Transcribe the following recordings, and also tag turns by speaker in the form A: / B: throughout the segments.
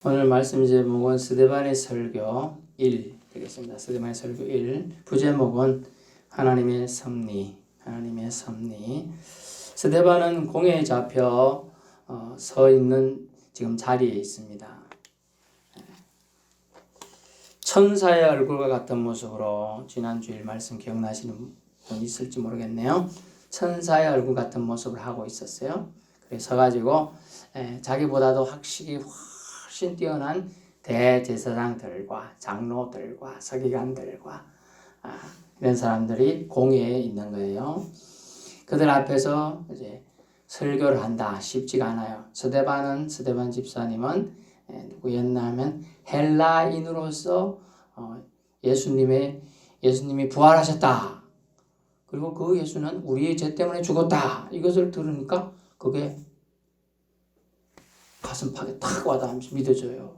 A: 오늘 말씀 제목은 스데반의 설교 1 되겠습니다. 스데반의 설교 1 부제목은 하나님의 섭리. 하나님의 섭리. 스데반은 공회에 잡혀 서 있는 지금 자리에 있습니다. 천사의 얼굴과 같은 모습으로 지난주일 말씀 기억나시는 분 있을지 모르겠네요. 천사의 얼굴 같은 모습을 하고 있었어요. 그래서 서가지고 자기보다도 확실히 훨씬 뛰어난 대제사장들과 장로들과 서기관들과 이런 사람들이 공회에 있는 거예요. 그들 앞에서 이제 설교를 한다. 쉽지가 않아요. 스데반 집사님은 누구였나 하면 헬라인으로서 예수님이 부활하셨다. 그리고 그 예수는 우리의 죄 때문에 죽었다. 이것을 들으니까 그게 가슴팍에 탁 와닿으면서 믿어져요.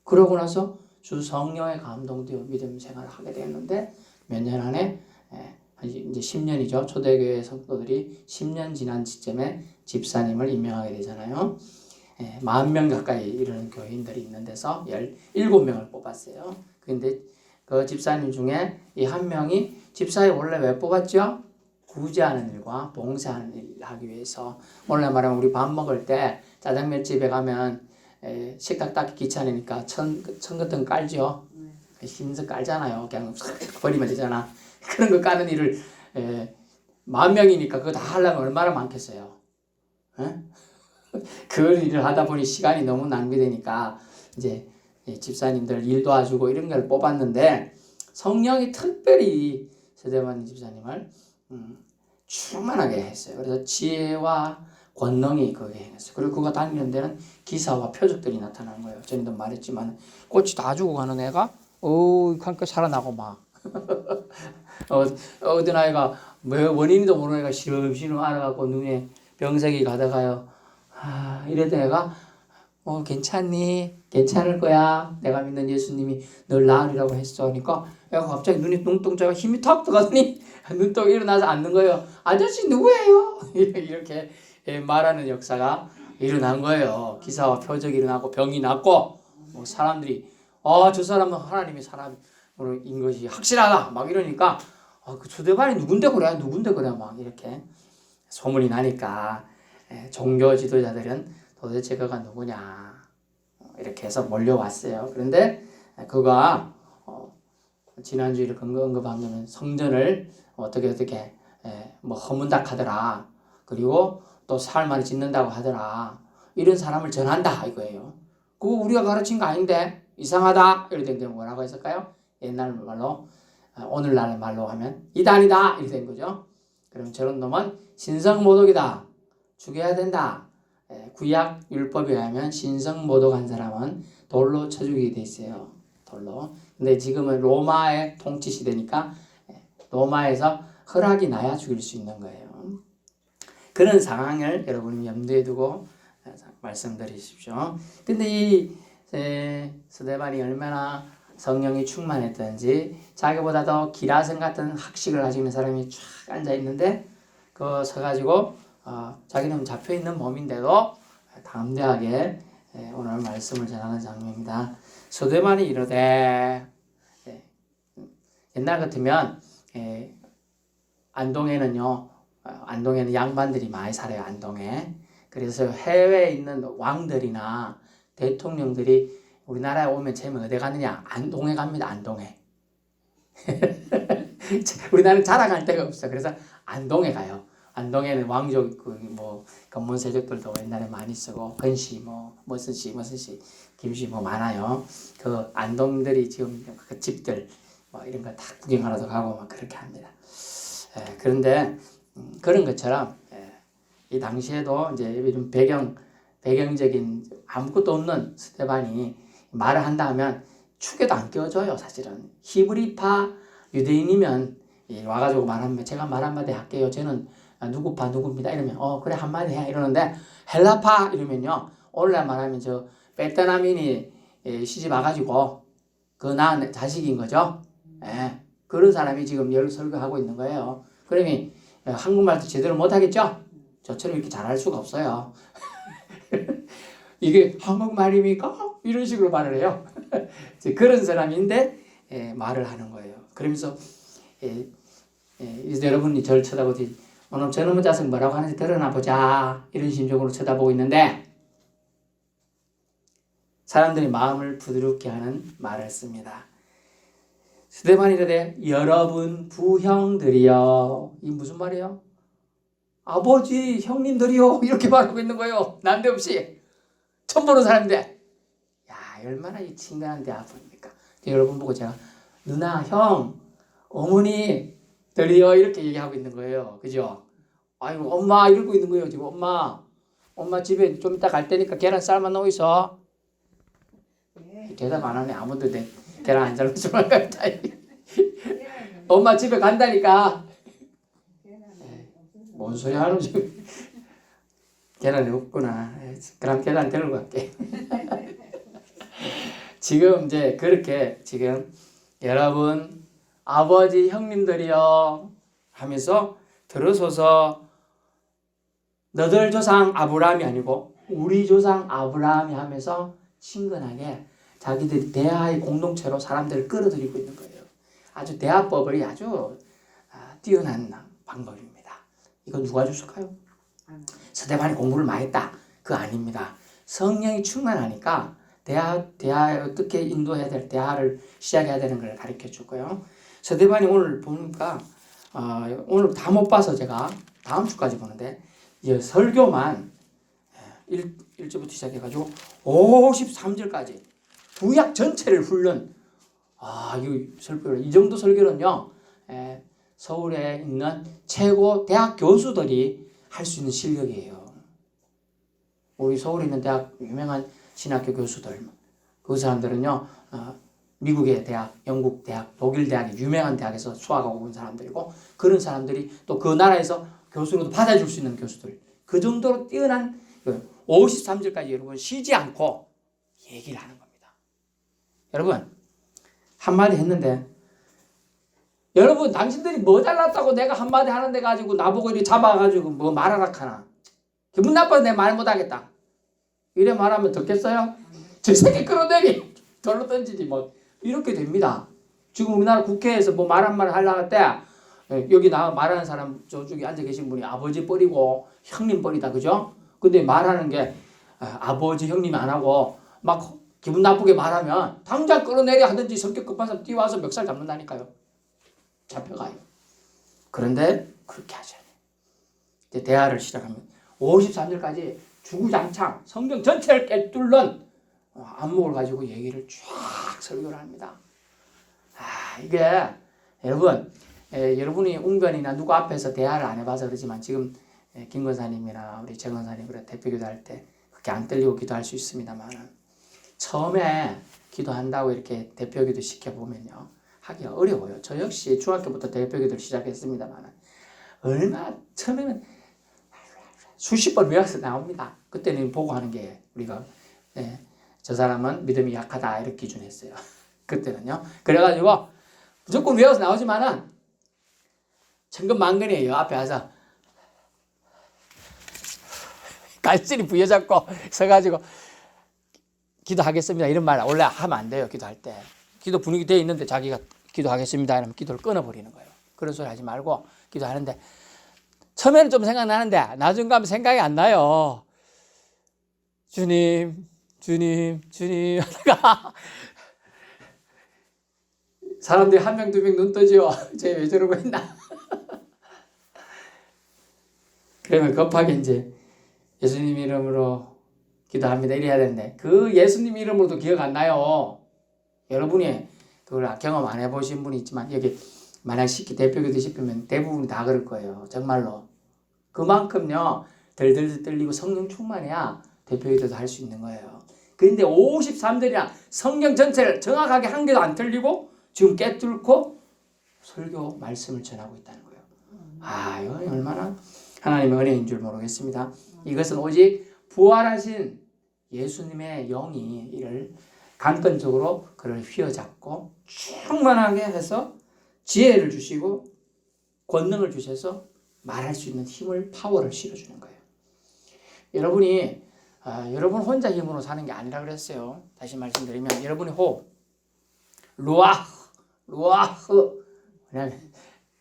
A: 그러고 나서 주 성령에 감동되어 믿음 생활을 하게 됐는데 몇 년 안에 이제 10년이죠. 초대교회 성도들이 10년 지난 시점에 집사님을 임명하게 되잖아요. 40명 가까이 이르는 교인들이 있는 데서 17명을 뽑았어요. 그런데 그 집사님 중에 이 한 명이 집사에 원래 왜 뽑았죠? 구제하는 일과 봉사하는 일을 하기 위해서. 원래 말하면 우리 밥 먹을 때 짜장면 집에 가면 식탁 닦기 귀찮으니까 천 같은 거 깔죠. 흰색 깔잖아요. 그냥 버리면 되잖아. 그런 거 까는 일을 10,000명이니까 그거 다 하려면 얼마나 많겠어요. 그 일을 하다 보니 시간이 너무 낭비되니까 이제 집사님들 일 도와주고 이런 걸 뽑았는데 성령이 특별히 스데반 집사님을 충만하게 했어요. 그래서 지혜와 권능이 거기에 행했어요. 그리고 그거 다니는 데는 기사와 표적들이 나타나는 거예요. 전에도 말했지만 꽃이 다 죽어가는 애가 그러니까 살아나고 막 어떤 아이가 원인도 모르는 애가 시름시름 알아갖고 눈에 병색이 가다가요. 이랬던 애가 괜찮니? 괜찮을 거야. 내가 믿는 예수님이 널 낳으리라고 했어. 하니까 애가 갑자기 눈이 뚱뚱자가 힘이 탁 들어가더니 눈 떠 일어나서 앉는 거예요. 아저씨 누구예요? 이렇게 말하는 역사가 일어난 거예요. 기사와 표적이 일어나고 병이 낫고 사람들이 저 사람은 하나님의 사람인 것이 확실하다. 막 이러니까 그 스데반이 누군데 그래? 막 이렇게 소문이 나니까 종교 지도자들은 도대체 그가 누구냐 이렇게 해서 몰려왔어요. 그런데 그가 지난주에 언급하면 성전을 어떻게 허문dak하더라. 그리고 또 살만을 짓는다고 하더라. 이런 사람을 전한다 이거예요. 그거 우리가 가르친 거 아닌데 이상하다. 이럴 때 뭐라고 했을까요? 옛날 말로 오늘날 말로 하면 이단이다 이렇게 된 거죠. 그럼 저런 놈은 신성모독이다. 죽여야 된다. 구약 율법에 의하면 신성모독한 사람은 돌로 쳐 죽이게 돼 있어요. 돌로. 근데 지금은 로마의 통치 시대니까 로마에서 허락이 나야 죽일 수 있는 거예요. 그런 상황을 여러분이 염두에 두고 말씀드리십시오. 근데 이 스데반이 얼마나 성령이 충만했던지 자기보다 더 기라성 같은 학식을 가지고 있는 사람이 쫙 앉아 있는데 그 서가지고 자기는 잡혀있는 몸인데도 담대하게 오늘 말씀을 전하는 장면입니다. 스데반이 이르되 옛날 같으면 안동에는 양반들이 많이 살아요. 안동에. 그래서 해외에 있는 왕들이나 대통령들이 우리나라에 오면 제일 어디 가느냐? 안동에 갑니다. 안동에. 우리나라는 자랑할 데가 없어. 그래서 안동에 가요. 안동에는 왕족 건문세족들도 옛날에 많이 쓰고 건씨 무슨 씨 김씨 많아요. 그 안동들이 지금 그 집들 이런 거 다 구경하러도 가고 막 그렇게 합니다. 그런데 그런 것처럼 이 당시에도 이제 이런 배경적인 아무것도 없는 스데반이 말을 한다 하면 축에도 안 끼워줘요. 사실은 히브리파 유대인이면 와가지고 말하면 제가 말 한마디 할게요. 저는 누구파 누구입니다. 이러면 그래 한마디 해 이러는데 헬라파 이러면요. 오늘날 말하면 저 베트남인이 시집 와가지고 그 낳은 자식인 거죠. 그런 사람이 지금 열 설교하고 있는 거예요. 그러니 한국말도 제대로 못하겠죠? 저처럼 이렇게 잘할 수가 없어요. 이게 한국말입니까? 이런 식으로 말을 해요. 그런 사람인데 말을 하는 거예요. 그러면서 이제 여러분이 저를 쳐다보지 오늘 저놈의 자식 뭐라고 하는지 들어나 보자 이런 심정으로 쳐다보고 있는데 사람들이 마음을 부드럽게 하는 말을 씁니다. 스데반이 이르되 여러분 부형들이여. 이 무슨 말이에요? 아버지 형님들이요 이렇게 말하고 있는 거예요. 난데없이 처음 보는 사람인데 야 얼마나 이 친근한 대화입니까? 여러분 보고 제가 누나 형 어머니들이요 이렇게 얘기하고 있는 거예요. 그죠? 아이고 엄마 이러고 있는 거예요. 지금 엄마 집에 좀 이따 갈 테니까 계란 삶아 놓고 있어. 대답 안 하네. 아무도 내 계란 안 삶아주면 간다. 엄마 집에 간다니까. 뭔 소리 하는 지 계란이 없구나. 그럼 계란 들고 갈게. 지금 이제 그렇게 지금 여러분 아버지 형님들이여 하면서 들어서서 너들 조상 아브라함이 아니고 우리 조상 아브라함이 하면서 친근하게 자기들이 대화의 공동체로 사람들을 끌어들이고 있는 거예요. 아주 대화법이 아주 뛰어난 방법입니다. 이건 누가 줬을까요? 스데반이 공부를 많이 했다. 그거 아닙니다. 성령이 충만하니까 대화에 어떻게 인도해야 될 대화를 시작해야 되는 걸 가르쳐 주고요. 스데반이 오늘 보니까 오늘 다 못 봐서 제가 다음 주까지 보는데 이제 설교만 1절부터 시작해가지고 53절까지 구약 전체를 훑는 이 정도 설교는요 서울에 있는 최고 대학 교수들이 할 수 있는 실력이에요. 우리 서울에 있는 대학 유명한 신학교 교수들 그 사람들은요 미국의 대학, 영국 대학, 독일 대학의 유명한 대학에서 수학하고 온 사람들이고 그런 사람들이 또 그 나라에서 교수로도 받아줄 수 있는 교수들 그 정도로 뛰어난 53절까지 여러분 쉬지 않고 얘기를 하는 겁니다. 여러분 한마디 했는데 여러분 당신들이 뭐 잘났다고 내가 한마디 하는데 가지고 나보고 이렇게 잡아가지고 뭐 말하라 하나 기분 나빠서 내가 말 못하겠다 이래 말하면 듣겠어요? 저 새끼 끌어내리 돌로 던지지 뭐 이렇게 됩니다. 지금 우리나라 국회에서 뭐 말 한마디 하려고 할 때 여기 나 말하는 사람 저쪽에 앉아 계신 분이 아버지 뻘이고 형님 뻘이다 그죠? 근데 말하는 게 아버지 형님이 안 하고 막 기분 나쁘게 말하면 당장 끌어내려 하든지 성격 급한 사람 뛰어와서 멱살 잡는다니까요. 잡혀가요. 그런데 그렇게 하셔야 돼요. 이제 대화를 시작하면 53절까지 주구장창 성경 전체를 꿰뚫는 안목을 가지고 얘기를 쫙 설교를 합니다. 이게 여러분 여러분이 웅변이나 누구 앞에서 대화를 안 해봐서 그러지만 지금 김 권사님이나 우리 정 권사님 그래 대표 기도할 때 그렇게 안 떨리고 기도할 수 있습니다만 처음에 기도한다고 이렇게 대표 기도 시켜보면요 하기가 어려워요. 저 역시 중학교부터 대표 기도를 시작했습니다만 얼마 처음에는 수십 번 외워서 나옵니다. 그때는 보고 하는 게 우리가 저 사람은 믿음이 약하다 이렇게 기준했어요. 그때는요. 그래가지고 무조건 외워서 나오지만은 천근만근이에요. 앞에 와서 갈증이 부여잡고 서가지고 기도하겠습니다 이런 말 원래 하면 안 돼요. 기도할 때 기도 분위기 돼 있는데 자기가 기도하겠습니다 이러면 기도를 끊어버리는 거예요. 그런 소리 하지 말고 기도하는데 처음에는 좀 생각나는데 나중 가면 생각이 안 나요. 주님 하다가 사람들이 한 명 두 명 눈 뜨죠. 쟤 왜 저러고 있나. 그러면 급하게 이제 예수님 이름으로 기도합니다 이래야 되는데 그 예수님 이름으로도 기억 안 나요. 여러분이 그걸 경험 안 해보신 분이 있지만 여기 만약 쉽게 대표기도 싶으면 대부분 다 그럴 거예요. 정말로 그만큼요 덜덜 떨리고 성령 충만해야 대표기도도 할 수 있는 거예요. 그런데 53절이나 성경 전체를 정확하게 한 개도 안 틀리고 지금 깨뚫고 설교 말씀을 전하고 있다는 거예요. 이거 얼마나 하나님의 은혜인 줄 모르겠습니다. 이것은 오직 부활하신 예수님의 영이 이를 강권적으로 그를 휘어잡고 충만하게 해서 지혜를 주시고 권능을 주셔서 말할 수 있는 힘을 파워를 실어주는 거예요. 여러분이 여러분 혼자 힘으로 사는 게 아니라 그랬어요. 다시 말씀드리면 여러분의 호흡, 루아흐,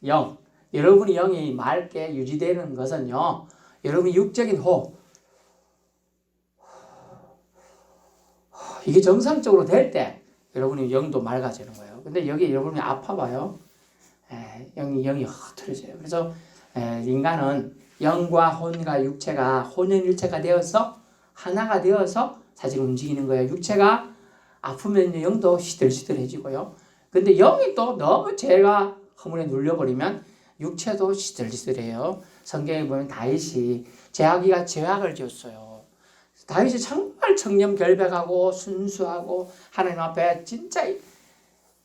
A: 영. 여러분의 영이 맑게 유지되는 것은요, 여러분의 육적인 호흡, 이게 정상적으로 될 때 여러분의 영도 맑아지는 거예요. 근데 여기 여러분이 아파봐요. 영이 흐트러져요. 그래서 인간은 영과 혼과 육체가 혼연일체가 되어서 하나가 되어서 사실 움직이는 거예요. 육체가 아프면 영도 시들시들해지고요. 근데 영이 또 너무 죄가 허물에 눌려버리면 육체도 시들시들해요. 성경에 보면 다윗이 제아기가 죄악을 지었어요. 다윗이 정말 청렴결백하고 순수하고 하나님 앞에 진짜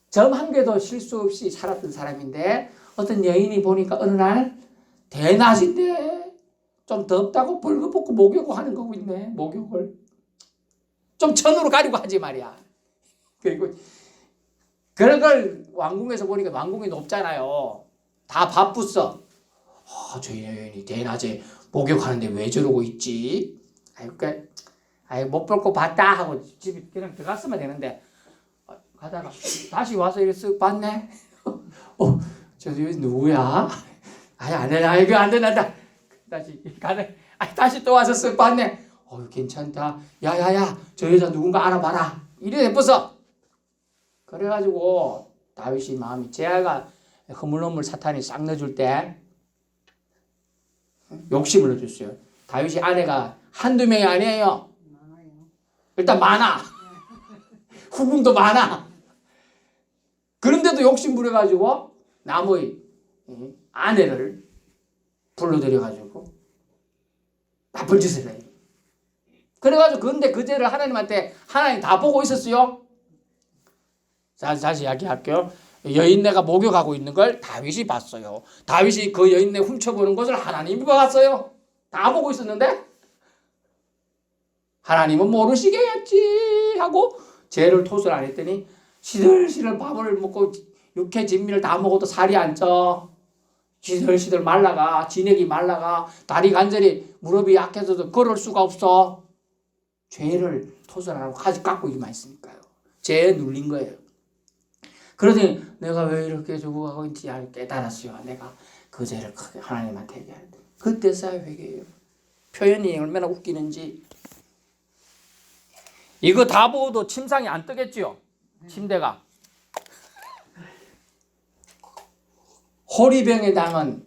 A: 점 한 개도 실수 없이 살았던 사람인데 어떤 여인이 보니까 어느 날 대낮인데 좀 덥다고 벌거벗고 목욕을 하는 거고 있네. 목욕을 좀 천으로 가리고 하지 말이야. 그리고 그런 걸 왕궁에서 보니까 왕궁이 높잖아요. 다 바쁘어. 저 여인이 대낮에 목욕하는데 왜 저러고 있지? 못 볼 거 봤다 하고 집에 그냥 들어갔으면 되는데 가다가 다시 와서 이렇게 쓱 봤네. 저 여인 누구야? 이거 안 된다. 다시 가네. 다시 또 와서 쓱 봤네. 괜찮다. 야야야, 저 여자 누군가 알아봐라. 이래 예뻐서. 그래가지고 다윗이 마음이 제아가 허물허물 사탄이 싹 넣어줄 때 욕심을 넣어줬어요. 다윗이 아내가 한두 명이 아니에요. 일단 많아. 후궁도 많아. 그런데도 욕심 부려가지고 나무의 아내를 불러들여가지고 나쁜 짓을 해요. 그래가지고 근데 그 죄를 하나님한테 하나님 다 보고 있었어요. 다시 이야기할게요. 여인네가 목욕하고 있는 걸 다윗이 봤어요. 다윗이 그 여인네 훔쳐보는 것을 하나님이 봤어요. 다 보고 있었는데 하나님은 모르시겠지 하고 죄를 토설 안 했더니 시들시들 밥을 먹고 육회 진미를 다 먹어도 살이 안 쪄. 시들시들 말라가, 진액이 말라가, 다리 관절이 무릎이 약해서도 걸을 수가 없어. 죄를 토설 안 하고 가지 깎고 있기만 했으니까요. 죄에 눌린 거예요. 그러더니 내가 왜 이렇게 저거하고 있지 깨달았어요. 내가 그 죄를 크게 하나님한테 얘기할 때. 그때서야 회개해요. 표현이 얼마나 웃기는지. 이거 다 보고도 침상이 안 뜨겠지요. 침대가. 호리병에 담은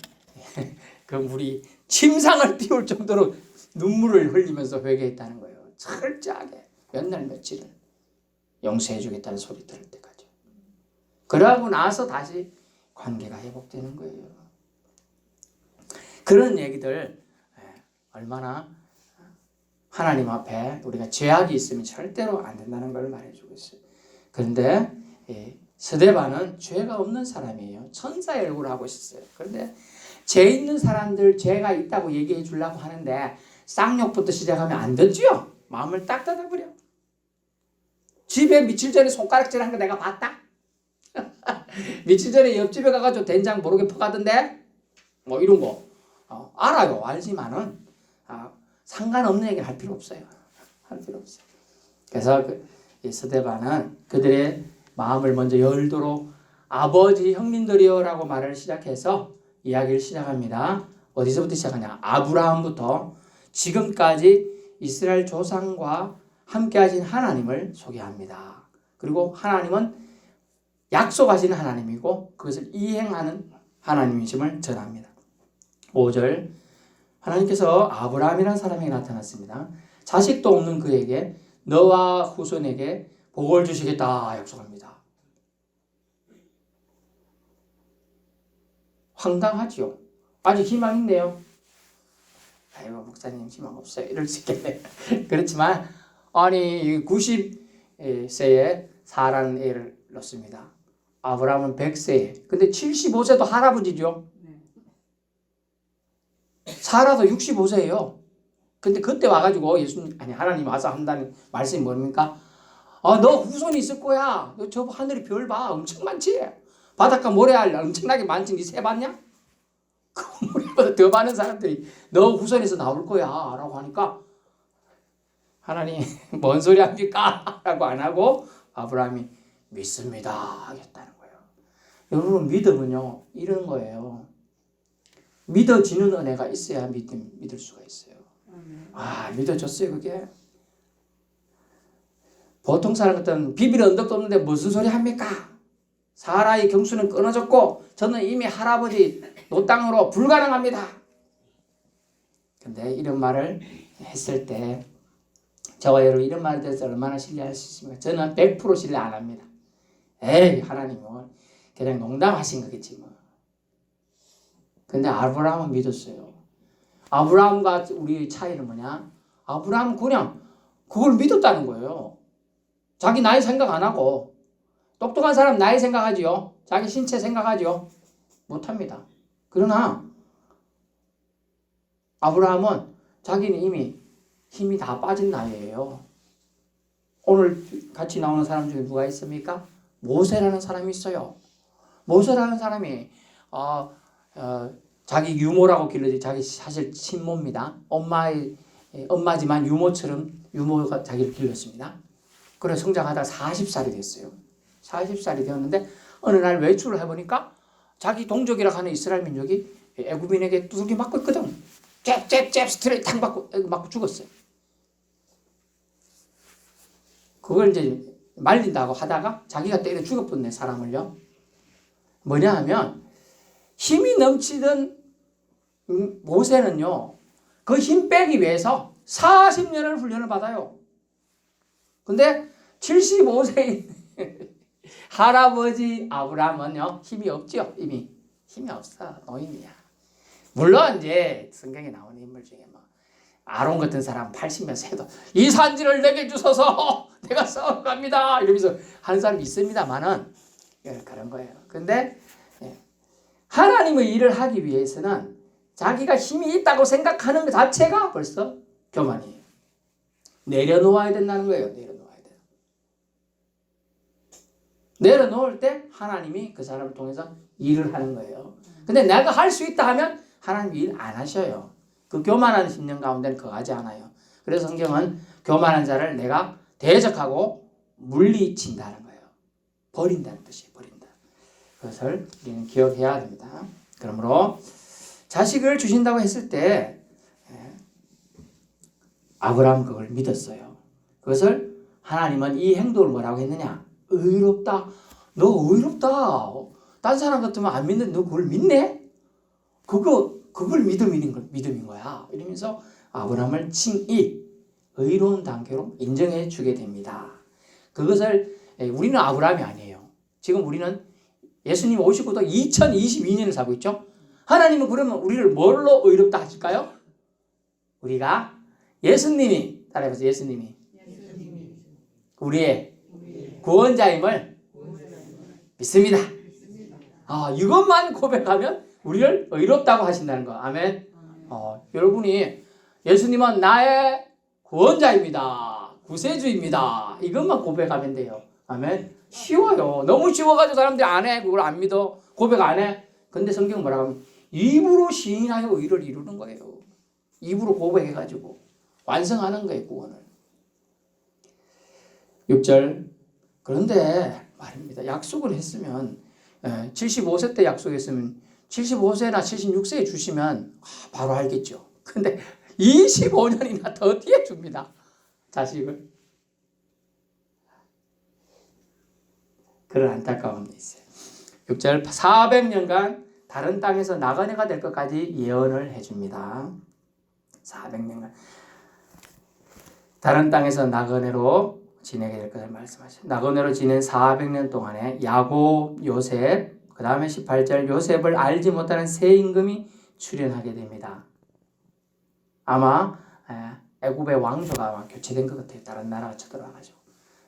A: 그 물이 침상을 띄울 정도로 눈물을 흘리면서 회개했다는 거예요. 철저하게 몇 날 며칠을 용서해 주겠다는 소리 들을 때까지. 그러고 나서 다시 관계가 회복되는 거예요. 그런 얘기들 얼마나 하나님 앞에 우리가 죄악이 있으면 절대로 안 된다는 걸 말해주고 있어요. 그런데 스데반은 죄가 없는 사람이에요. 천사의 얼굴을 하고 있었어요. 그런데 죄 있는 사람들 죄가 있다고 얘기해 주려고 하는데 쌍욕부터 시작하면 안 듣죠. 마음을 딱 닫아버려. 집에 며칠 전에 손가락질한 거 내가 봤다. 며칠 전에 옆집에 가가지고 된장 모르게 퍼가던데 뭐 이런 거 알아요. 알지만은 상관없는 얘기를 할 필요 없어요. 할 필요 없어요. 그래서 스데반은 그들의 마음을 먼저 열도록 아버지 형님들이여라고 말을 시작해서 이야기를 시작합니다. 어디서부터 시작하냐? 아브라함부터 지금까지 이스라엘 조상과 함께 하신 하나님을 소개합니다. 그리고 하나님은 약속하시는 하나님이고 그것을 이행하는 하나님이심을 전합니다. 5절 하나님께서 아브라함이라는 사람에게 나타났습니다. 자식도 없는 그에게 너와 후손에게 복을 주시겠다 약속합니다. 황당하지요. 아직 희망 있네요. 아이고 목사님 희망 없어요. 이럴 수 있겠네. 그렇지만 아니 90세에 사라는 애를 낳습니다. 아브라함은 100세에. 근데 75세도 할아버지죠. 사라도 65세예요. 근데 그때 와가지고 하나님 와서 한다는 말씀이 뭡니까? 너 후손이 있을 거야. 너 저 하늘에 별 봐. 엄청 많지? 바닷가 모래알 엄청나게 많지? 니 세봤냐? 그 모래보다 더 많은 사람들이 너 후손에서 나올 거야. 라고 하니까 하나님 뭔 소리 합니까? 라고 안 하고 아브라함이 믿습니다 하겠다는 거예요. 여러분 믿음은요 이런 거예요. 믿어지는 은혜가 있어야 믿을 수가 있어요. 아 믿어졌어요 그게. 보통 사람 같은 비빌 언덕도 없는데 무슨 소리 합니까? 사라의 경수는 끊어졌고 저는 이미 할아버지 노땅으로 불가능합니다. 근데 이런 말을 했을 때 저와 여러분 이런 말에 대해서 얼마나 신뢰할 수 있습니까? 저는 100% 신뢰 안 합니다. 에이 하나님은 그냥 농담하신 거겠지 뭐. 근데 아브라함은 믿었어요. 아브라함과 우리 차이는 뭐냐? 아브라함은 그냥 그걸 믿었다는 거예요. 자기 나이 생각 안 하고. 똑똑한 사람 나이 생각하지요. 자기 신체 생각하지요. 못합니다. 그러나 아브라함은 자기는 이미 힘이 다 빠진 나이에요. 오늘 같이 나오는 사람 중에 누가 있습니까? 모세라는 사람이 있어요. 모세라는 사람이 자기 유모라고 길러지 자기 사실 친모입니다. 엄마지만 유모가 자기를 길렀습니다. 그래 성장하다가 40살이 됐어요. 40살이 되었는데 어느 날 외출을 해보니까 자기 동족이라고 하는 이스라엘 민족이 애굽인에게 두들겨 맞고 있거든. 잽 스트레이트 탕 맞고 죽었어요. 그걸 이제 말린다고 하다가 자기가 때려 죽어버렸네 사람을요. 뭐냐 하면 힘이 넘치던 모세는요 그 힘 빼기 위해서 40년을 훈련을 받아요. 근데 75세인 할아버지 아브라함은요 힘이 없죠. 이미 힘이 없어. 노인이야. 물론 이제 성경에 나오는 인물 중에 뭐 아론 같은 사람 80몇 세도 이 산지를 내게 주소서 내가 싸우러 갑니다 이러면서 하는 사람이 있습니다만은 그런 거예요. 근데 하나님의 일을 하기 위해서는 자기가 힘이 있다고 생각하는 것 자체가 벌써 교만이에요. 내려놓아야 된다는 거예요. 내려놓아야 돼요. 내려놓을 때 하나님이 그 사람을 통해서 일을 하는 거예요. 근데 내가 할 수 있다 하면 하나님 일 안 하셔요. 그 교만한 심령 가운데는 거하지 않아요. 그래서 성경은 교만한 자를 내가 대적하고 물리친다는 거예요. 버린다는 뜻이에요. 버린다. 그것을 우리는 기억해야 됩니다. 그러므로 자식을 주신다고 했을 때 아브라함 그걸 믿었어요. 그것을 하나님은 이 행동을 뭐라고 했느냐? 의롭다. 너 의롭다. 딴 사람 같으면 안 믿는데 너 그걸 믿네? 그걸 믿음인 거야. 이러면서 아브라함을 칭의, 의로운 단계로 인정해 주게 됩니다. 그것을 우리는 아브라함이 아니에요. 지금 우리는 예수님 오시고도 2022년을 살고 있죠. 하나님은 그러면 우리를 뭘로 의롭다 하실까요? 우리가 예수님이 따라해보세요. 예수님이 우리의 구원자임을 믿습니다. 이것만 고백하면 우리를 의롭다고 하신다는 거. 아멘. 여러분이 예수님은 나의 구원자입니다. 구세주입니다. 이것만 고백하면 돼요. 아멘. 쉬워요. 너무 쉬워가지고 사람들이 안 해. 그걸 안 믿어. 고백 안 해. 근데 성경 뭐라고 하면 입으로 시인하여 의를 이루는 거예요. 입으로 고백해가지고 완성하는 거예요. 구원을. 6절 그런데 말입니다. 약속을 했으면 75세 때 약속했으면 75세나 76세에 주시면 바로 알겠죠. 근데 25년이나 더 뒤에 줍니다. 자식을. 그런 안타까움이 있어요. 6절 400년간 다른 땅에서 나그네가 될 것까지 예언을 해줍니다. 400년간 다른 땅에서 나그네로 지내게 될 것을 말씀하셔요. 나그네로 지낸 400년 동안에 야곱, 요셉, 그 다음에 18절 요셉을 알지 못하는 새 임금이 출현하게 됩니다. 아마 애굽의 왕조가 아마 교체된 것 같아요. 다른 나라가 쳐들어와가지고.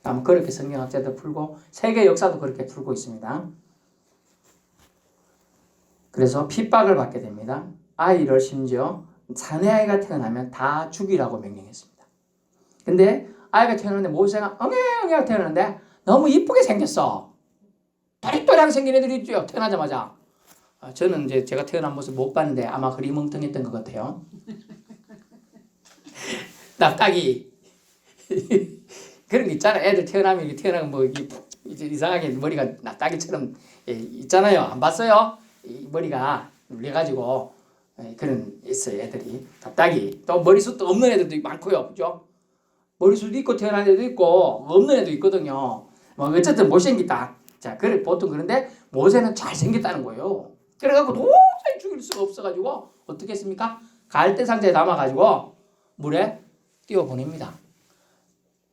A: 아마 그렇게 성경학자도 풀고 세계 역사도 그렇게 풀고 있습니다. 그래서 핍박을 받게 됩니다. 아이를 심지어 사내아이가 태어나면 다 죽이라고 명령했습니다. 근데 아이가 태어났는데 모세가 엉엉엉 태어났는데 너무 이쁘게 생겼어. 또리또리하게 생긴 애들이 있죠. 태어나자마자. 저는 이제 제가 태어난 모습 못 봤는데 아마 그리 멍텅했던 것 같아요. 낙타기 그런 게 있잖아. 애들 태어나면 이렇게 태어나면 뭐 이제 이상하게 머리가 납작이처럼 있잖아요. 안 봤어요? 이 머리가 눌려가지고 그런 있어요. 애들이 납작이. 또 머리숱도 없는 애들도 많고요. 그죠? 머리숱 있고 태어난 애도 있고 없는 애도 있거든요. 뭐 어쨌든 못생겼다. 자, 그래 보통 그런데 모세는 잘생겼다는 거예요. 그래갖고 도저히 죽일 수가 없어가지고 어떻게 했습니까? 갈대 상자에 담아가지고 물에 띄워 보냅니다.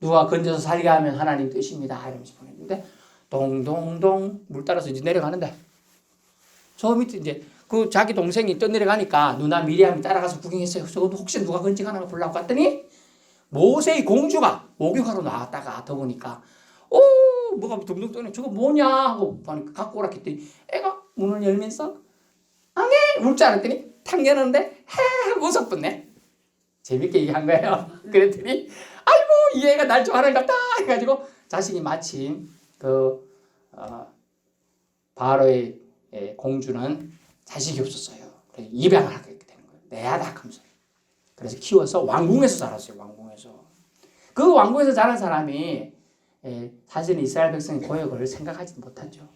A: 누가 건져서 살게 하면 하나님 뜻입니다. 이러면서 보냈는데 동동동 물 따라서 이제 내려가는데 저 밑에 이제 그 자기 동생이 떠내려가니까 누나 미리암이 따라가서 구경했어요. 저것도 혹시 누가 건져가나 보려고 갔더니 모세의 공주가 목욕하러 나왔다가 더우니까 뭐가 둥둥 떠네. 저거 뭐냐 하고 보니까 갖고 오라 했더니 애가 문을 열면서 앙에 울 줄 알았더니 탁 여는데 헤 하고 웃었었네. 재밌게 얘기한 거예요. 그랬더니 아이고 이 애가 날 좋아하는 것 같다 해가지고 자식이 마침 그 바로의 공주는 자식이 없었어요. 그래서 입양을 하게 되는 거예요. 내야다 하면서. 그래서 키워서 왕궁에서 자랐어요. 왕궁에서. 그 왕궁에서 자란 사람이 사실은 이스라엘 백성의 고역을 생각하지 못하죠.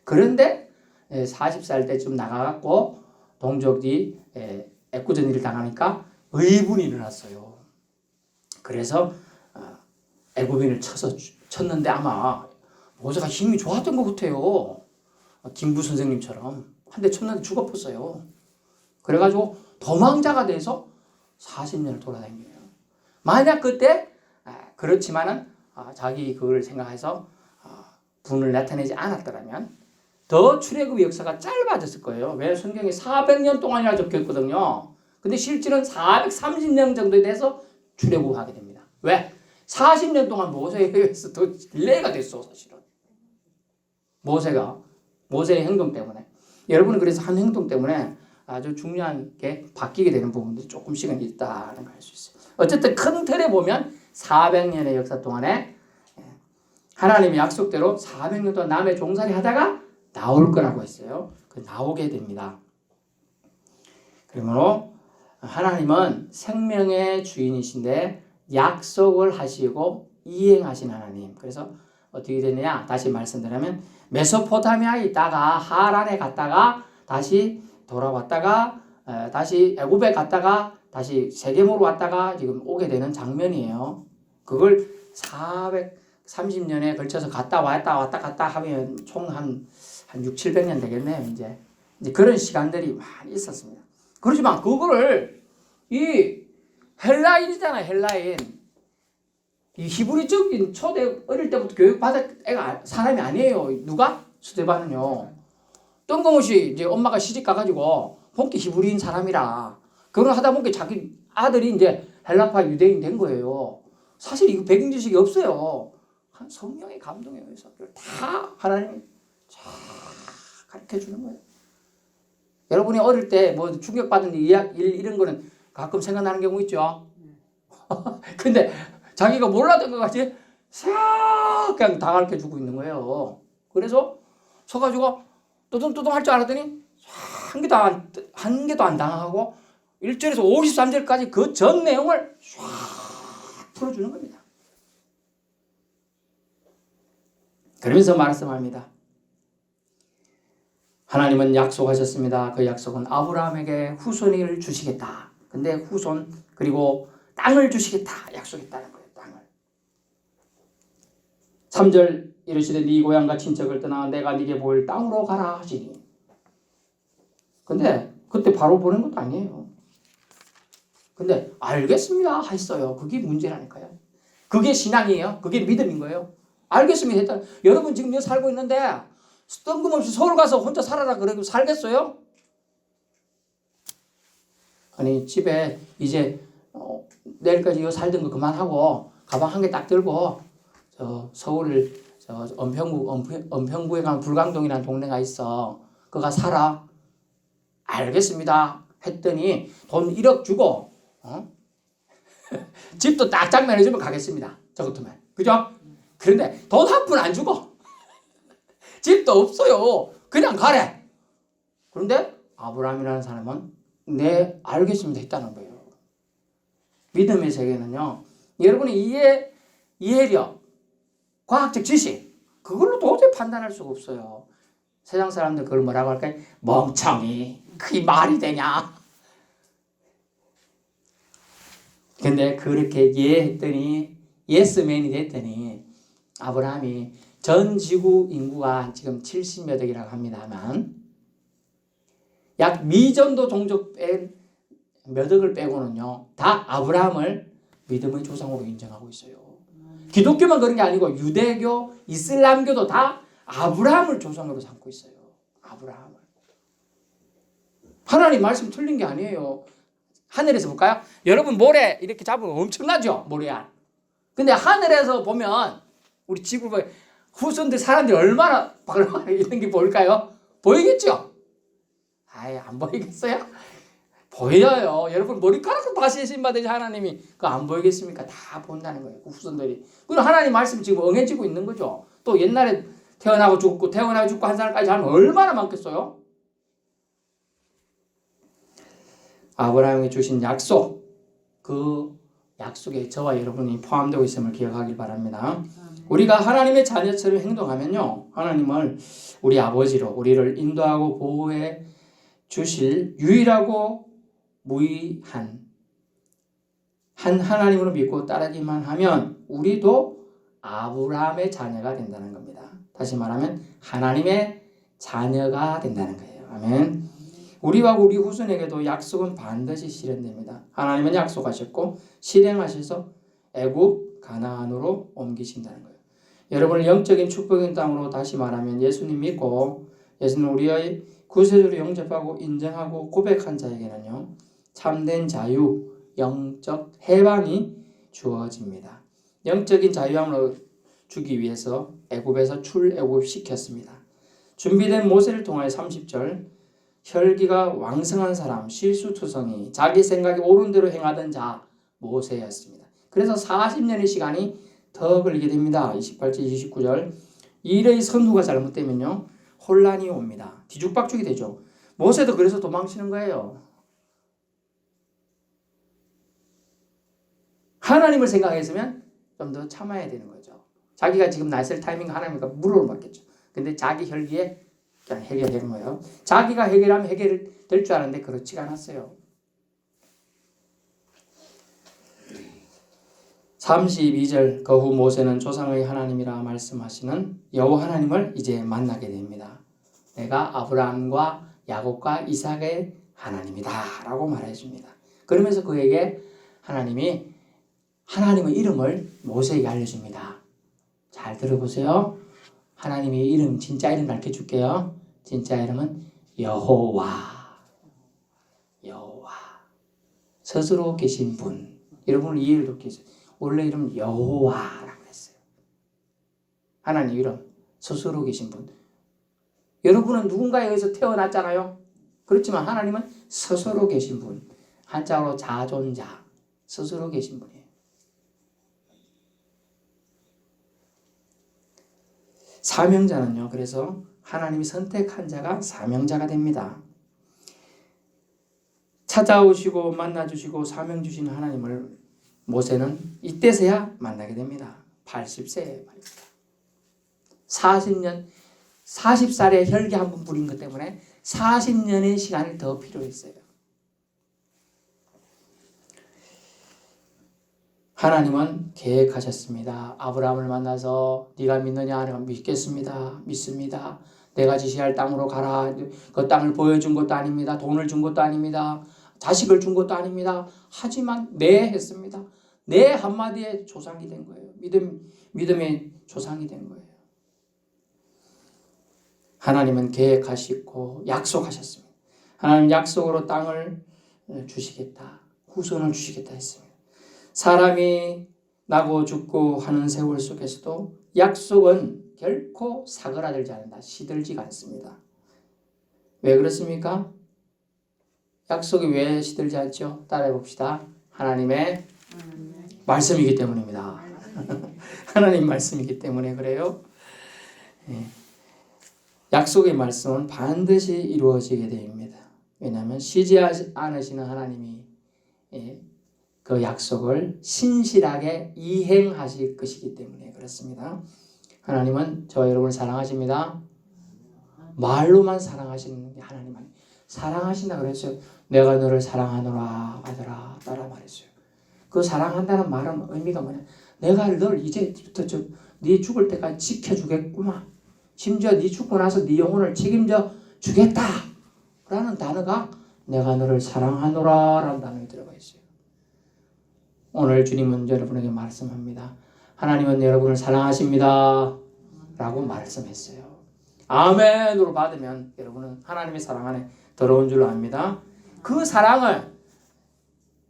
A: 그런데 40살 때쯤 나가갖고 동족이 애꿎은 일을 당하니까 의분이 일어났어요. 그래서 애굽인을 쳤는데 아마 모세가 힘이 좋았던 것 같아요. 김구 선생님처럼 한 대 쳤는데 죽어버렸어요. 그래가지고 도망자가 돼서 40년을 돌아다녀요. 만약 그때 그렇지만은 자기 그걸 생각해서 분을 나타내지 않았더라면 더 출애굽의 역사가 짧아졌을 거예요. 왜 성경에 400년 동안이나 적혀있거든요. 근데 실제는 430년 정도 돼서 출애굽하게 됩니다. 왜? 40년 동안 모세에 의해서 더 딜레이가 됐어 사실은. 모세의 행동 때문에. 여러분은 그래서 한 행동 때문에 아주 중요한 게 바뀌게 되는 부분들이 조금씩은 있다는 걸 알 수 있어요. 어쨌든 큰 틀에 보면 400년의 역사 동안에 하나님의 약속대로 400년 동안 남의 종살이 하다가 나올 거라고 했어요. 그 나오게 됩니다. 그러므로 하나님은 생명의 주인이신데 약속을 하시고 이행하신 하나님. 그래서 어떻게 되느냐? 다시 말씀드리면 메소포타미아에 있다가 하란에 갔다가 다시 돌아왔다가 다시 애굽에 갔다가 다시 세겜으로 왔다가 지금 오게 되는 장면이에요. 그걸 430년에 걸쳐서 갔다 왔다 하면 총 한 6, 700년 되겠네요. 이제 그런 시간들이 많이 있었습니다. 그렇지만 그거를 이 헬라인이잖아요. 헬라인. 이 히브리적인 초대 어릴 때부터 교육받은 애가 사람이 아니에요. 누가? 스데반은요. 뜬금없이 이제 엄마가 시집 가가지고 본게 히브리인 사람이라 결혼하다 보니까 자기 아들이 이제 헬라파 유대인 된 거예요. 사실 이거 배경 지식이 없어요. 성령의 감동에 의해서 다 하나님이 쫙 가르쳐 주는 거예요. 여러분이 어릴 때 뭐 충격받은 일 이런 거는 가끔 생각나는 경우 있죠. 근데 자기가 몰랐던 것 같이 싹 그냥 다 가르쳐 주고 있는 거예요. 그래서 서가지고 또둥또둥 할 줄 알았더니 한 개도 안 당하고 1절에서 53절까지 그 전 내용을 쫙 풀어주는 겁니다. 그러면서 말씀합니다. 하나님은 약속하셨습니다. 그 약속은 아브라함에게 후손을 주시겠다. 근데 후손 그리고 땅을 주시겠다. 약속했다는 거예요. 땅을. 3절 이르시되 네 고향과 친척을 떠나 내가 네게 보일 땅으로 가라 하시니. 근데 그때 바로 보낸 것도 아니에요. 근데 알겠습니다 했어요. 그게 문제라니까요. 그게 신앙이에요. 그게 믿음인 거예요. 알겠습니다 했다. 여러분 지금 여기 살고 있는데 뜬금없이 서울 가서 혼자 살아라 그러고 살겠어요? 아니 집에 이제 내일까지 여기 살던 거 그만하고 가방 한 개 딱 들고 서울 은평구에 가면 불광동이라는 동네가 있어. 그가 살아. 알겠습니다 했더니 돈 1억 주고 집도 딱 장만해주면 가겠습니다. 저 같으면. 그죠? 그런데 돈 한 푼 안 주고 집도 없어요. 그냥 가래. 그런데 아브라함이라는 사람은 알겠습니다 했다는 거예요. 믿음의 세계는요. 여러분이 이해력, 과학적 지식 그걸로 도저히 판단할 수가 없어요. 세상 사람들 그걸 뭐라고 할까요? 멍청이. 그게 말이 되냐? 근데 그렇게 이해했더니 예스맨이 됐더니 아브라함이 전 지구 인구가 지금 70몇 억이라고 합니다만 약 미전도 종족 몇 억을 빼고는요 다 아브라함을 믿음의 조상으로 인정하고 있어요. 기독교만 그런 게 아니고 유대교, 이슬람교도 다 아브라함을 조상으로 삼고 있어요. 아브라함을. 하나님 말씀 틀린 게 아니에요. 하늘에서 볼까요? 여러분 모래 이렇게 잡으면 엄청나죠? 모래알. 근데 하늘에서 보면 우리 지구 후손들 사람들이 얼마나 있는 게 보일까요? 보이겠죠? 아예 안 보이겠어요? 보여요. 여러분 머리카락도 다시 신받으시 하나님이 그거 안 보이겠습니까? 다 본다는 거예요. 그 후손들이. 그리고 하나님 말씀 지금 응해지고 있는 거죠. 또 옛날에 태어나고 죽고 한 살까지 하면 얼마나 많겠어요? 아브라함이 주신 약속, 그 약속에 저와 여러분이 포함되고 있음을 기억하길 바랍니다. 우리가 하나님의 자녀처럼 행동하면요, 하나님을 우리 아버지로 우리를 인도하고 보호해 주실 유일하고 무의한 한 하나님으로 믿고 따르기만 하면 우리도 아브라함의 자녀가 된다는 겁니다. 다시 말하면 하나님의 자녀가 된다는 거예요. 아멘. 우리와 우리 후손에게도 약속은 반드시 실현됩니다. 하나님은 약속하셨고 실행하셔서 애굽 가나안으로 옮기신다는 거예요. 여러분을 영적인 축복의 땅으로 다시 말하면 예수님 믿고 예수님 우리의 구세주로 영접하고 인정하고 고백한 자에게는요 참된 자유, 영적 해방이 주어집니다. 영적인 자유함을 주기 위해서 애굽에서 출애굽시켰습니다. 준비된 모세를 통하여 30절 혈기가 왕성한 사람, 실수투성이, 자기 생각이 옳은 대로 행하던 자 모세였습니다. 그래서 40년의 시간이 더 걸리게 됩니다. 28절, 29절 일의 선후가 잘못되면요 혼란이 옵니다. 뒤죽박죽이 되죠. 모세도 그래서 도망치는 거예요. 하나님을 생각했으면 좀 더 참아야 되는 거죠. 자기가 지금 나설 타이밍 하나님과 물어를 받겠죠. 근데 자기 혈기에 그냥 해결되는 거예요. 자기가 해결하면 해결될 줄 알았는데 그렇지가 않았어요. 32절 그 후 모세는 조상의 하나님이라 말씀하시는 여호와 하나님을 이제 만나게 됩니다. 내가 아브라함과 야곱과 이삭의 하나님이다 라고 말해줍니다. 그러면서 그에게 하나님이 하나님의 이름을 모세에게 알려줍니다. 잘 들어보세요. 하나님의 이름 진짜 이름 가르쳐줄게요. 진짜 이름은 여호와. 여호와. 스스로 계신 분. 여러분을 이해를 돕기 위해서 원래 이름은 여호와라고 했어요. 하나님 이름 스스로 계신 분. 여러분은 누군가에 의해서 태어났잖아요. 그렇지만 하나님은 스스로 계신 분. 한자로 자존자. 스스로 계신 분이에요. 사명자는요. 그래서 하나님이 선택한 자가 사명자가 됩니다. 찾아오시고 만나주시고 사명 주시는 하나님을 모세는 이때서야 만나게 됩니다. 80세에 말입니다. 40년, 40살에 혈기 한 번 부린 것 때문에 40년의 시간이 더 필요했어요. 하나님은 계획하셨습니다. 아브라함을 만나서 네가 믿느냐? 내가 믿겠습니다. 믿습니다. 내가 지시할 땅으로 가라. 그 땅을 보여준 것도 아닙니다. 돈을 준 것도 아닙니다. 자식을 준 것도 아닙니다. 하지만 네 했습니다. 네 한마디에 조상이 된 거예요. 믿음의 조상이 된 거예요. 하나님은 계획하시고 약속하셨습니다. 하나님 약속으로 땅을 주시겠다. 후손을 주시겠다 했습니다. 사람이 나고 죽고 하는 세월 속에서도 약속은 결코 사그라들지 않는다. 시들지가 않습니다. 왜 그렇습니까? 약속이 왜 시들지 않죠? 따라해 봅시다. 하나님의 말씀이기 때문입니다. 하나님 말씀이기 때문에 그래요. 약속의 말씀은 반드시 이루어지게 됩니다. 왜냐하면 쉬지 않으시는 하나님이 그 약속을 신실하게 이행하실 것이기 때문에 그렇습니다. 하나님은 저와 여러분을 사랑하십니다. 말로만 사랑하시는 게 하나님 아니에요. 사랑하신다 그랬어요. 내가 너를 사랑하노라 아들아 딸아 말했어요. 그 사랑한다는 말은 의미가 뭐냐? 내가 널 이제부터 네 죽을 때까지 지켜주겠구만. 심지어 네 죽고 나서 네 영혼을 책임져 주겠다 라는 단어가 내가 너를 사랑하노라 라는 단어가 들어가 있어요. 오늘 주님은 여러분에게 말씀합니다. 하나님은 여러분을 사랑하십니다 라고 말씀했어요. 아멘으로 받으면 여러분은 하나님의 사랑 안에 들어온 줄 압니다. 그 사랑을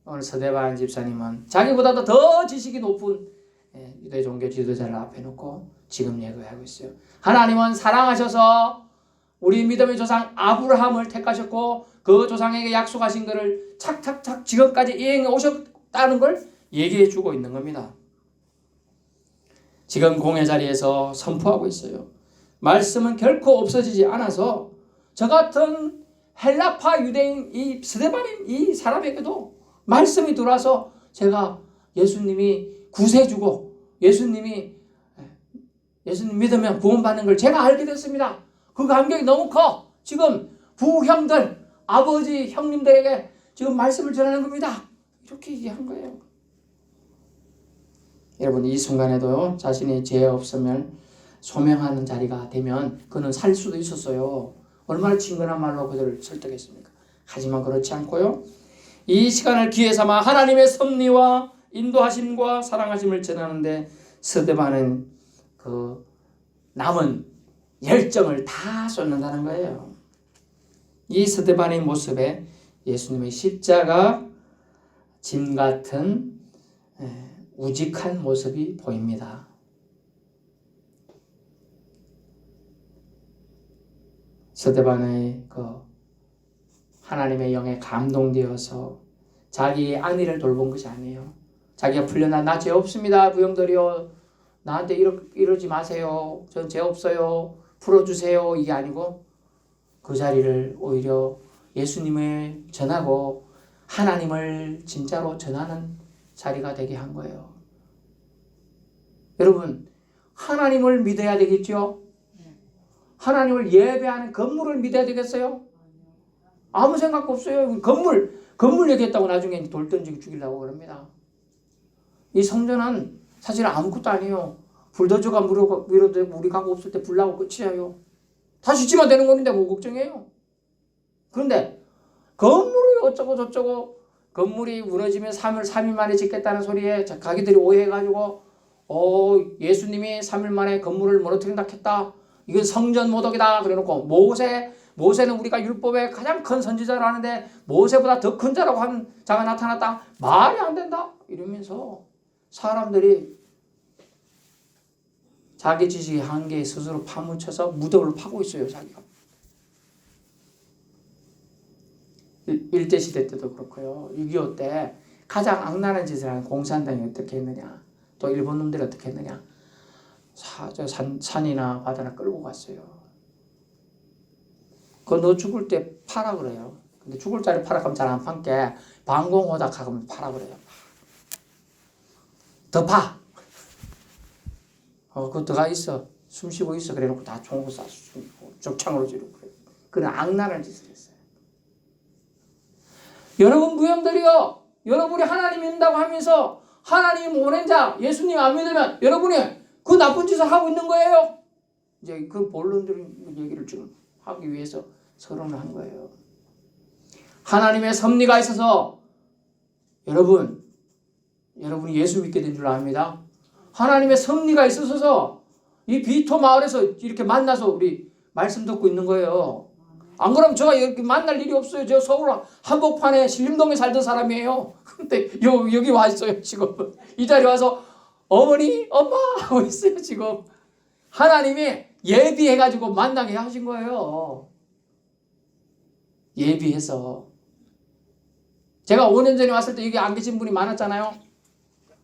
A: 오늘 서대반 집사님은 자기보다도 더 지식이 높은 유대 종교 지도자를 앞에 놓고 지금 얘기하고 있어요. 하나님은 사랑하셔서 우리 믿음의 조상 아브라함을 택하셨고 그 조상에게 약속하신 것을 착착착 지금까지 이행해 오셨다는 걸 얘기해 주고 있는 겁니다. 지금 공회 자리에서 선포하고 있어요. 말씀은 결코 없어지지 않아서 저 같은 헬라파 유대인 이 스데반인 이 사람에게도 말씀이 들어와서 제가 예수님이 구세주고 예수님 믿으면 구원받는 걸 제가 알게 됐습니다. 그 감격이 너무 커. 지금 부형들, 아버지, 형님들에게 지금 말씀을 전하는 겁니다. 이렇게 얘기한 거예요. 여러분 이 순간에도 자신이 죄 없으면 소명하는 자리가 되면 그는 살 수도 있었어요. 얼마나 친근한 말로 그들을 설득했습니까? 하지만 그렇지 않고요. 이 시간을 기회 삼아 하나님의 섭리와 인도하심과 사랑하심을 전하는데 스데반은 그 남은 열정을 다 쏟는다는 거예요. 이 스데반의 모습에 예수님의 십자가 짐 같은 우직한 모습이 보입니다. 스데반의 그 하나님의 영에 감동되어서 자기의 안위를 돌본 것이 아니에요. 자기가 풀려나 나 죄 없습니다. 부형들이요. 나한테 이러지 마세요. 전 죄 없어요. 풀어주세요. 이게 아니고 그 자리를 오히려 예수님을 전하고 하나님을 진짜로 전하는 자리가 되게 한 거예요. 여러분 하나님을 믿어야 되겠죠? 하나님을 예배하는 건물을 믿어야 되겠어요? 아무 생각 없어요. 건물 얘기했다고 나중에 돌 던지고 죽이려고 그럽니다. 이 성전은 사실 아무것도 아니에요. 불도저가 물이 가고 없을 때 불 나고 끝이에요. 다시 지면 되는 건데 뭐 걱정해요. 그런데 건물이 어쩌고 저쩌고 건물이 무너지면 3일 만에 짓겠다는 소리에 자기들이 오해해가지고 예수님이 3일 만에 건물을 무너뜨린다 했다. 이건 성전 모독이다 그래놓고 모세는 우리가 율법의 가장 큰 선지자라는데 모세보다 더 큰 자라고 하는 자가 나타났다. 말이 안 된다 이러면서 사람들이 자기 지식의 한계에 스스로 파묻혀서 무덤을 파고 있어요. 자기가. 일제시대 때도 그렇고요. 6.25 때 가장 악랄한 짓을 한 공산당이 어떻게 했느냐. 또 일본 놈들이 어떻게 했느냐. 산이나 바다나 끌고 갔어요. 그거 너 죽을 때 파라 그래요. 근데 죽을 자리 파라 하면 잘 안 판게 방공호다 하면 파라 그래요. 더 파. 그거 들어가 있어. 숨 쉬고 있어. 그래 놓고 다 총으로 쏴서 죽이고 적창으로 지르고 그래요. 그런 악랄한 짓을 했어요. 여러분 부형들이요. 여러분이 하나님 믿는다고 하면서 하나님 보낸 자 예수님 안 믿으면 여러분이 그 나쁜 짓을 하고 있는 거예요. 이제 그 본론들은 얘기를 좀 하기 위해서 서론을 한 거예요. 하나님의 섭리가 있어서 여러분이 예수 믿게 된 줄 압니다. 하나님의 섭리가 있어서 이 비토 마을에서 이렇게 만나서 우리 말씀 듣고 있는 거예요. 안 그러면 제가 이렇게 만날 일이 없어요. 제가 서울 한복판에 신림동에 살던 사람이에요. 근데 여기 와 있어요. 지금 이 자리에 와서 어머니 엄마 하고 있어요. 지금 하나님이 예비해가지고 만나게 하신 거예요. 예비해서 제가 5년 전에 왔을 때 여기 안 계신 분이 많았잖아요.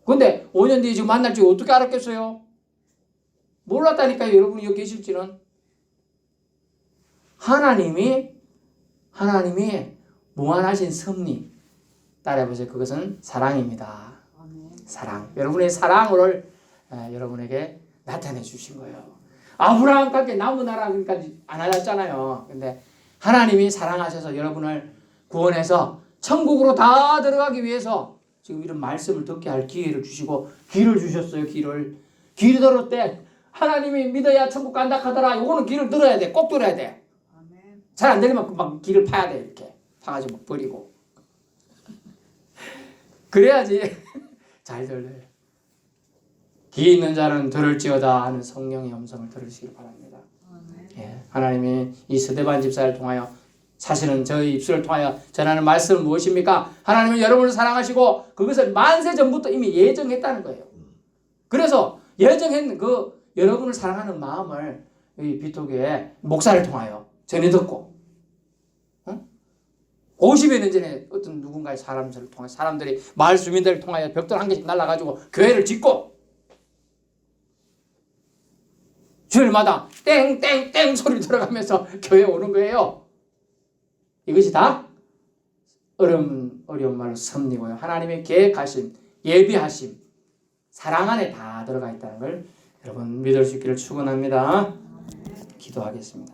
A: 근데 5년 뒤에 지금 만날 줄 어떻게 알았겠어요? 몰랐다니까요. 여러분이 여기 계실지는. 하나님이 무한하신 섭리, 따라해보세요. 그것은 사랑입니다. 사랑. 여러분의 사랑을 여러분에게 나타내 주신 거예요. 아브라함까지 나무 나라까지 안 하셨잖아요. 근데 하나님이 사랑하셔서 여러분을 구원해서 천국으로 다 들어가기 위해서 지금 이런 말씀을 듣게 할 기회를 주시고 길을 주셨어요. 길을 들을 때 하나님이 믿어야 천국 간다 하더라. 요거는 길을 들어야 돼. 꼭 들어야 돼. 잘 안 들리면 막 길을 파야 돼. 이렇게 파가지고 막 버리고 그래야지 잘 들려요. 귀 있는 자는 들을지어다 하는 성령의 음성을 들으시길 바랍니다. 예, 하나님이 이 스데반 집사를 통하여 사실은 저희 입술을 통하여 전하는 말씀은 무엇입니까? 하나님은 여러분을 사랑하시고 그것을 만세 전부터 이미 예정했다는 거예요. 그래서 예정했는 그 여러분을 사랑하는 마음을 이 비토교의 목사를 통하여 전해 듣고 50여 년 전에 어떤 누군가의 사람들을 통해 사람들이 마을 주민들을 통하여 벽돌 한 개씩 날라가지고 교회를 짓고 주일마다 땡땡땡 소리 들어가면서 교회 오는 거예요. 이것이 다 어려운 말로 섭리고요. 하나님의 계획하심, 예비하심, 사랑 안에 다 들어가 있다는 걸 여러분 믿을 수 있기를 축원합니다. 기도하겠습니다.